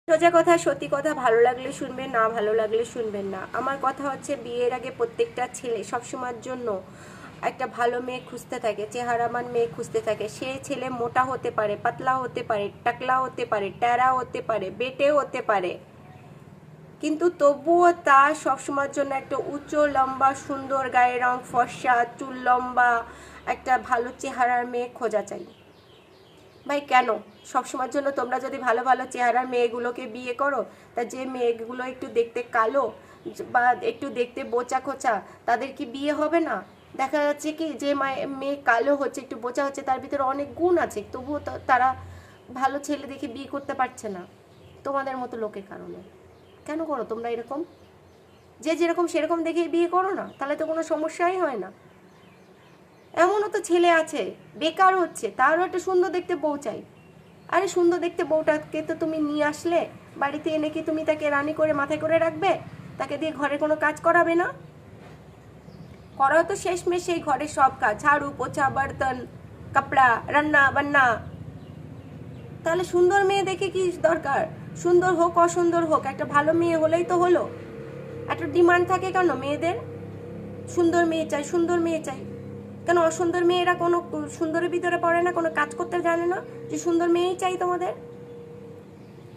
সোজা কথা, সত্যি কথা, ভালো লাগলে শুনবেন, না ভালো লাগলে শুনবেন না। আমার কথা হচ্ছে, বিয়ের আগে প্রত্যেকটা ছেলে সবসময়ের জন্য একটা ভালো মেয়ে খুঁজতে থাকে, চেহারামান মেয়ে খুঁজতে থাকে। সে ছেলে মোটা হতে পারে, পাতলা হতে পারে, টাকলা হতে পারে, ট্যারা হতে পারে, বেটে হতে পারে, কিন্তু তবুও তার সবসময়ের জন্য একটা উঁচু লম্বা সুন্দর গায়ের রং ফর্সা, চুল লম্বা, একটা ভালো চেহারার মেয়ে খোঁজা চাই। ভাই কেন সবসময়ের জন্য তোমরা যদি ভালো ভালো চেহারার মেয়েগুলোকে বিয়ে করো, তা যে মেয়েগুলো একটু দেখতে কালো বা একটু দেখতে বোচা খোঁচা, তাদের কি বিয়ে হবে না? দেখা যাচ্ছে কি যে মেয়ে কালো হচ্ছে, একটু বোচা হচ্ছে, তার ভিতরে অনেক গুণ আছে, তবুও তারা ভালো ছেলে দেখে বিয়ে করতে পারছে না তোমাদের মতো লোকের কারণে। কেন করো তোমরা এরকম? যে যেরকম সেরকম দেখে বিয়ে করো না, তাহলে তো কোনো সমস্যাই হয় না। এমনও তো ছেলে আছে বেকার হচ্ছে, তারও একটা সুন্দর দেখতে বউ চাই। আরে সুন্দর দেখতে বউটাকে তো তুমি নিয়ে আসলে বাড়িতে এনে কি তুমি তাকে রানী করে মাথায় করে রাখবে? তাকে দিয়ে ঘরে কোনো কাজ করাবে না? করাও তো শেষমেশ সেই ঘরের সব কাজ, ঝাড়ু পোছা বর্তন কাপড়া রান্না বান্না। তাহলে সুন্দর মেয়ে দেখে কি দরকার? সুন্দর হোক অসুন্দর হোক, একটা ভালো মেয়ে হলেই তো হলো। একটা ডিমান্ড থাকে কেন মেয়েদের? সুন্দর মেয়ে চাই, সুন্দর মেয়ে চাই। কেন অসুন্দর মেয়েরা কোনো সুন্দরের ভিতরে পড়ে না, কোনো কাজ করতে জানে না, যে সুন্দর মেয়েই চাই তোমাদের?